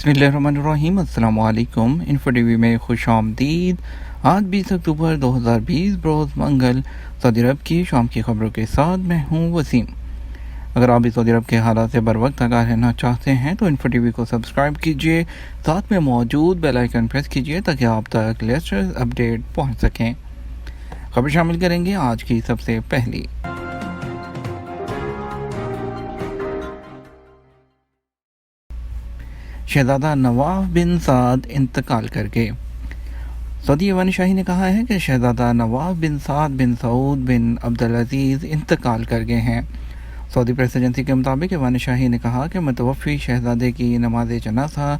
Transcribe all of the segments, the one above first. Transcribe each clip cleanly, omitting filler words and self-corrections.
बिस्मिल्लाहिर्रहमानिर्रहीम। अस्सलाम वालेकुम। इन्फो टीवी में खुश आमदीद। आज 20 अक्टूबर 2020 बरोज़ मंगल सऊदी अरब की शाम की खबरों के साथ मैं हूँ वसीम। अगर आप भी सऊदी अरब के हालात से बर वक्त आगाह रहना चाहते हैं तो इन्फो टीवी को सब्सक्राइब कीजिए, साथ में मौजूद बेल आइकन प्रेस कीजिए ताकि आप तक लेटेस्ट अपडेट पहुँच सकें। खबर शामिल करेंगे आज की सबसे पहली। शहजादा नवाफ बिन साद इंतकाल कर गए। सऊदी ऐवान शाही ने कहा है कि शहजादा नवाफ बिन साद बिन सऊद बिन अब्दुल अजीज़ इंतकाल कर गए हैं। सऊदी प्रेस एजेंसी के मुताबिक ऐवान शाही ने कहा कि मुतवफ़ी शहजादे की नमाज जनाज़ा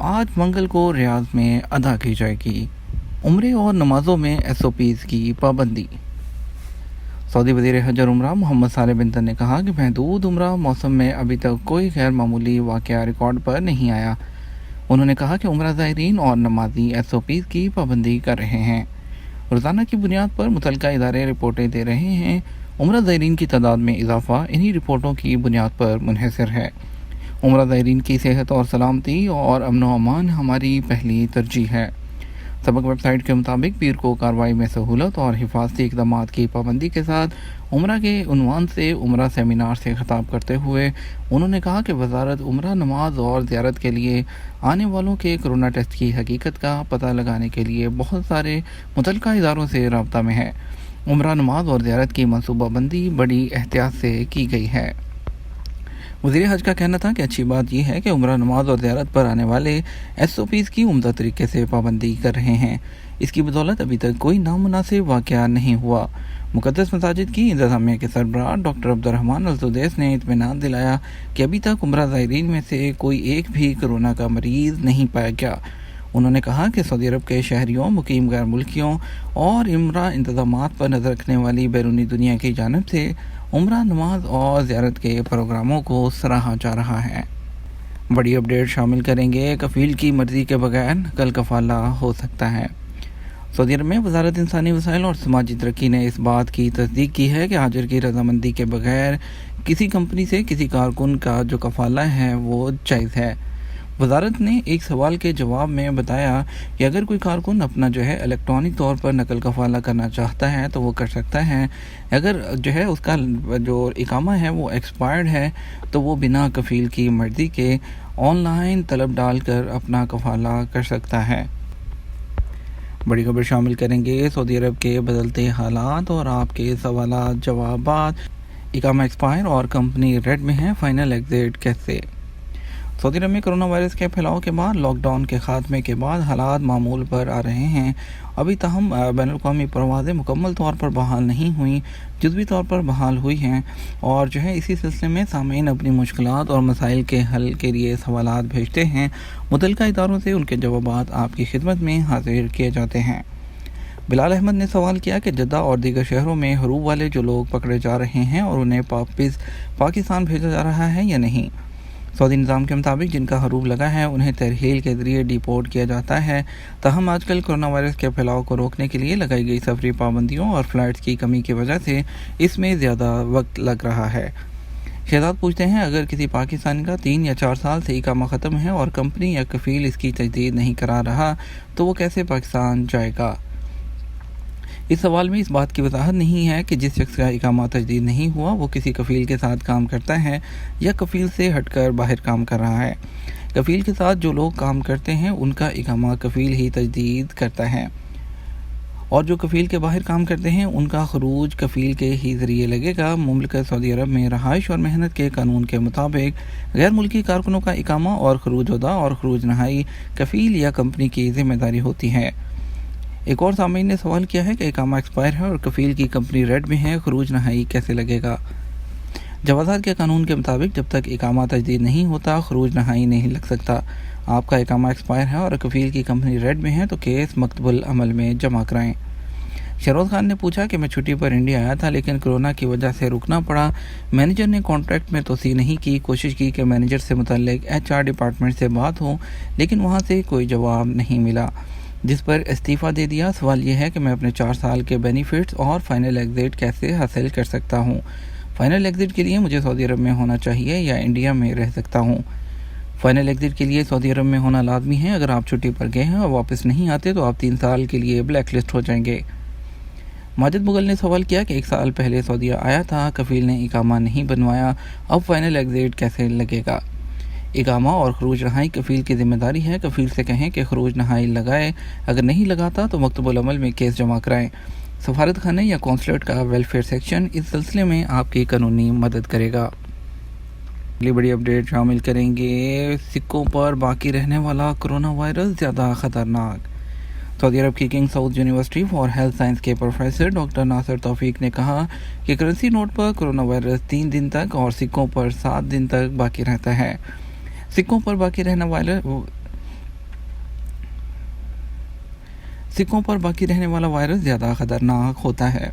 आज मंगल को रियाद में अदा की जाएगी। उम्रे और नमाज़ों में SOPs की पाबंदी। सऊदी वज़ीर हज और उम्रा मोहम्मद सालेह बिन तन ने कहा कि महदूद उम्रा मौसम में अभी तक कोई गैर मामूली वाक़या रिकॉर्ड पर नहीं आया। उन्होंने कहा कि उम्रा ज़ायरीन और नमाजी SOPs की पाबंदी कर रहे हैं। रोज़ाना की बुनियाद पर मुतल्लिका इदारे रिपोर्टें दे रहे हैं। उम्रा ज़ायरीन की तादाद में इजाफा इन्हीं रिपोर्टों की बुनियाद पर मुनहसर है। उम्रा ज़ायरीन की सेहत और सलामती और अमन व अमान हमारी पहली तरजीह है। सबक वेबसाइट के मुताबिक पीर को कार्रवाई में सहूलत और हिफाजती इक़दाम की पाबंदी के साथ उम्रा के उन्वान से उम्रा सेमिनार से खिताब करते हुए उन्होंने कहा कि वजारत उम्रा नमाज और ज़ियारत के लिए आने वालों के कोरोना टेस्ट की हकीकत का पता लगाने के लिए बहुत सारे मुतल्लिका इदारों से रब्ता में है। उम्रा नमाज और ज़ियारत की मनसूबाबंदी बड़ी एहतियात से की गई है। वज़ीर हज का कहना था कि अच्छी बात यह है कि उम्रा नमाज और ज़ियारत पर आने वाले SOPs की उम्दा तरीके से पाबंदी कर रहे हैं। इसकी बदौलत अभी तक कोई नामुनासिब वाक़या नहीं हुआ। मुक़द्दस मसाजिद की इंतज़ामिया के सरबराह डॉक्टर अब्दुर्रहमान अल-सुदैस ने इत्मीनान दिलाया कि अभी तक उम्रा ज़ायरीन में से कोई एक भी कोरोना का मरीज़ नहीं पाया गया। उन्होंने कहा कि सऊदी अरब के शहरियों, मुकीम गैर मुल्कियों और उम्रा इंतज़ामात पर नज़र रखने वाली बैरूनी दुनिया की जानिब से उम्रा नमाज और ज़ियारत के प्रोग्रामों को सराहा जा रहा है। बड़ी अपडेट शामिल करेंगे। कफ़ील की मर्ज़ी के बगैर कल कफ़ाला हो सकता है। सऊदी अरब में वज़ारत इंसानी वसाइल और समाजी तरक्की ने इस बात की तस्दीक की है कि हाजिर की रजामंदी के बगैर किसी कंपनी से किसी कारकुन का जो कफ़ाला है वो जायज़ है। वज़ारत ने एक सवाल के जवाब में बताया कि अगर कोई कारकुन अपना इलेक्ट्रॉनिक तौर पर नकल कफ़ाला करना चाहता है तो वो कर सकता है। अगर उसका जो इकामा है वो एक्सपायर्ड है तो वो बिना कफ़ील की मर्ज़ी के ऑनलाइन तलब डालकर अपना कफ़ाला कर सकता है। बड़ी खबर शामिल करेंगे। सऊदी अरब के बदलते हालात और आपके सवालात जवाबात। इकामा एक्सपायर और कंपनी रेड में है, फाइनल एग्जिट कैसे। सऊदी अरब में कोरोना वायरस के फैलाव के बाद लॉकडाउन के ख़ात्मे के बाद हालात मामूल पर आ रहे हैं। अभी तहम बैनुल-अक़वामी परवाज़ें मुकम्मल तौर पर बहाल नहीं हुई, जुज़वी तौर पर बहाल हुई हैं और इसी सिलसिले में सामीन अपनी मुश्किलात और मसाइल के हल के लिए सवालात भेजते हैं। मुतल्लिका इदारों से उनके जवाबात आपकी खिदमत में हाजिर किए जाते हैं। बिलाल अहमद ने सवाल किया कि जद्दा और दीगर शहरों में हरूब वाले जो लोग पकड़े जा रहे हैं और उन्हें वापस पाकिस्तान भेजा जा रहा है या नहीं। सऊदी निज़ाम के मुताबिक जिनका हरूब लगा है उन्हें तरहील के ज़रिए डिपोर्ट किया जाता है। ताहम आजकल कोरोना वायरस के फैलाव को रोकने के लिए लगाई गई सफरी पाबंदियों और फ़्लाइट्स की कमी की वजह से इसमें ज़्यादा वक्त लग रहा है। शहजाद पूछते हैं, अगर किसी पाकिस्तानी का 3 या 4 साल से इकामा ख़त्म है और कंपनी या कफ़ील इसकी तजदीद नहीं करा रहा तो वो कैसे पाकिस्तान जाएगा। इस सवाल में इस बात की वजाहत नहीं है कि जिस शख्स का इकामा तजदीद नहीं हुआ वो किसी कफ़ील के साथ काम करता है या कफ़ील से हटकर बाहर काम कर रहा है। कफ़ील के साथ जो लोग काम करते हैं उनका इकामा कफ़ील ही तजदीद करता है और जो कफ़ील के बाहर काम करते हैं उनका खरूज कफ़ील के ही ज़रिए लगेगा। मुमलिकत सऊदी अरब में रहाइश और मेहनत के कानून के मुताबिक गैर मुल्की कारकुनों का इकामा और खरूज अदा और खरूज नहाई कफ़ील या कंपनी की ज़िम्मेदारी होती है। एक और सामीन ने सवाल किया है कि इकामा एक्सपायर है और कफ़ील की कंपनी रेड में है, खरूज नहाई कैसे लगेगा। जवाज़ात के कानून के मुताबिक जब तक इकामा तजदीद नहीं होता खरूज नहाई नहीं लग सकता। आपका इकामा एक्सपायर है और कफ़ील की कंपनी रेड में है तो केस मकतबुल अमल में जमा कराएं। शहरोज़ खान ने पूछा कि मैं छुट्टी पर इंडिया आया था लेकिन कोरोना की वजह से रुकना पड़ा। मैनेजर ने कॉन्ट्रैक्ट में तोसी नहीं की। कोशिश की कि मैनेजर से मुतल्लिक HR डिपार्टमेंट से बात हो लेकिन वहाँ से कोई जवाब नहीं मिला, जिस पर इस्तीफ़ा दे दिया। सवाल यह है कि मैं अपने 4 साल के बेनिफिट्स और फाइनल एग्जिट कैसे हासिल कर सकता हूँ। फाइनल एग्जिट के लिए मुझे सऊदी अरब में होना चाहिए या इंडिया में रह सकता हूँ। فائنل ایگزٹ کے لیے سعودی عرب میں ہونا لازمی ہے. اگر آپ چھٹی پر گئے ہیں اور واپس نہیں آتے تو آپ 3 سال کے لیے بلیک لسٹ ہو جائیں گے. ماجد مغل نے سوال کیا کہ 1 سال پہلے سعودیہ آیا تھا، کفیل نے اقامہ نہیں بنوایا، اب فائنل ایگزٹ کیسے لگے گا؟ اقامہ اور خروج رہائی کفیل کی ذمہ داری ہے. کفیل سے کہیں کہ خروج رہائی لگائے، اگر نہیں لگاتا تو مکتوب العمل میں کیس جمع کرائیں. سفارت خانے یا کونسلیٹ کا ویلفیئر سیکشن اس سلسلے میں آپ کی قانونی مدد کرے گا. اگلی بڑی اپڈیٹ شامل کریں گے. سکوں پر باقی رہنے والا کرونا وائرس زیادہ خطرناک. سعودی عرب کی king Saud university for health science کے پروفیسر ڈاکٹر ناصر توفیق نے کہا کہ کرنسی نوٹ پر کرونا وائرس 3 دن تک اور سکوں پر 7 دن تک باقی رہتا ہے. سکوں پر باقی رہنے والا وائرس زیادہ خطرناک ہوتا ہے.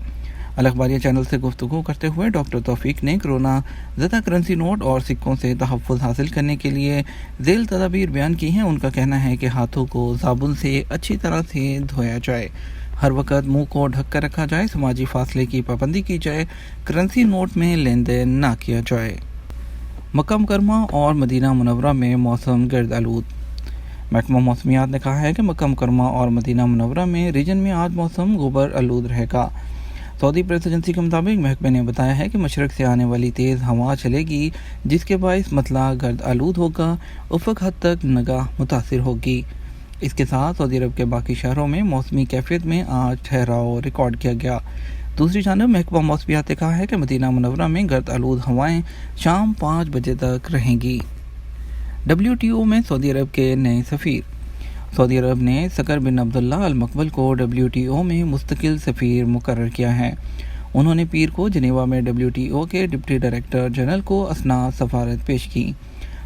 الاخباریہ چینل سے گفتگو کرتے ہوئے ڈاکٹر توفیق نے کرونا زدہ کرنسی نوٹ اور سکوں سے تحفظ حاصل کرنے کے لیے ذیل تدابیر بیان کی ہیں. ان کا کہنا ہے کہ ہاتھوں کو صابن سے اچھی طرح سے دھویا جائے، ہر وقت منہ کو ڈھک کر رکھا جائے، سماجی فاصلے کی پابندی کی جائے، کرنسی نوٹ میں لین دین نہ کیا جائے. مکہ مکرمہ اور مدینہ منورہ میں موسم گرد آلود. محکمہ موسمیات نے کہا ہے کہ مکہ مکرمہ اور مدینہ منورہ میں ریجن میں آج موسم غبار آلود رہے گا. سعودی پریس ایجنسی کے مطابق محکمے نے بتایا ہے کہ مشرق سے آنے والی تیز ہوا چلے گی، جس کے باعث مطلع گرد آلود ہوگا، افق حد تک نگاہ متاثر ہوگی. اس کے ساتھ سعودی عرب کے باقی شہروں میں موسمی کیفیت میں آج ٹھہراؤ ریکارڈ کیا گیا. دوسری جانب محکمہ موسمیات نے کہا ہے کہ مدینہ منورہ میں گرد آلود ہوائیں شام 5 بجے تک رہیں گی. WTO میں سعودی عرب کے نئے سفیر. سعودی عرب نے سکر بن عبداللہ المقبل کو WTO میں مستقل سفیر مقرر کیا ہے. انہوں نے پیر کو جنیوا میں WTO کے ڈپٹی ڈائریکٹر جنرل کو اسناد سفارت پیش کی.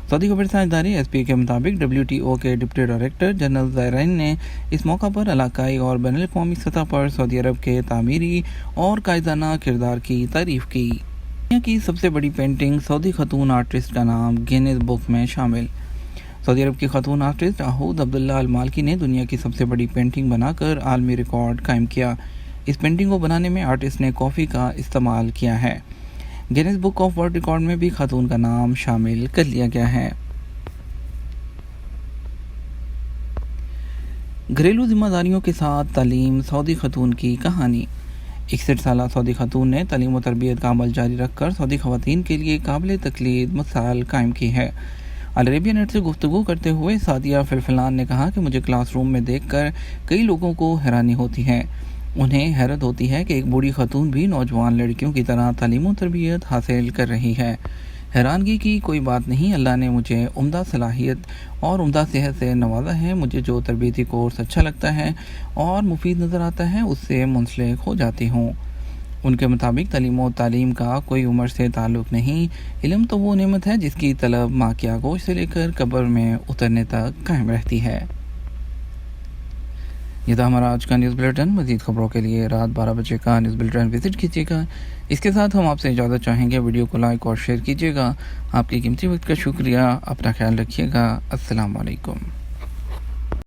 سعودی خبر رساں ادارے SP کے مطابق WTO کے ڈپٹی ڈائریکٹر جنرل زائرین نے اس موقع پر علاقائی اور بین الاقوامی سطح پر سعودی عرب کے تعمیری اور قائدانہ کردار کی تعریف کی. دنیا کی سب سے بڑی پینٹنگ سعودی خاتون آرٹسٹ کا نام گینیز بک میں شامل. سعودی عرب کی خاتون آرٹسٹ عہود عبداللہ المالکی نے دنیا کی سب سے بڑی پینٹنگ بنا کر عالمی ریکارڈ قائم کیا. اس پینٹنگ کو بنانے میں آرٹسٹ نے کافی کا استعمال کیا ہے. Guinness book of world record میں بھی خاتون کا نام شامل کر لیا گیا ہے. گھریلو ذمہ داریوں کے ساتھ تعلیم، سعودی خاتون کی کہانی. 61 سالہ سعودی خاتون نے تعلیم و تربیت کا عمل جاری رکھ کر سعودی خواتین کے لیے قابل تقلید مثال قائم کی ہے. العربیہ نیٹ سے گفتگو کرتے ہوئے سعدیہ فلفلان نے کہا کہ مجھے کلاس روم میں دیکھ کر کئی لوگوں کو حیرانی ہوتی ہے. انہیں حیرت ہوتی ہے کہ ایک بوڑھی خاتون بھی نوجوان لڑکیوں کی طرح تعلیم و تربیت حاصل کر رہی ہے. حیرانگی کی کوئی بات نہیں، اللہ نے مجھے عمدہ صلاحیت اور عمدہ صحت سے نوازا ہے. مجھے جو تربیتی کورس اچھا لگتا ہے اور مفید نظر آتا ہے اس سے منسلک ہو جاتی ہوں. ان کے مطابق تعلیم کا کوئی عمر سے تعلق نہیں. علم تو وہ نعمت ہے جس کی طلب ماں کی آغوش سے لے کر قبر میں اترنے تک قائم رہتی ہے. یہ تھا ہمارا آج کا نیوز بلیٹن. مزید خبروں کے لیے رات 12 بجے کا نیوز بلیٹن وزٹ کیجیے گا. اس کے ساتھ ہم آپ سے اجازت چاہیں گے. ویڈیو کو لائک اور شیئر کیجیے گا. آپ کی قیمتی وقت کا شکریہ. اپنا خیال رکھیے گا. السلام علیکم.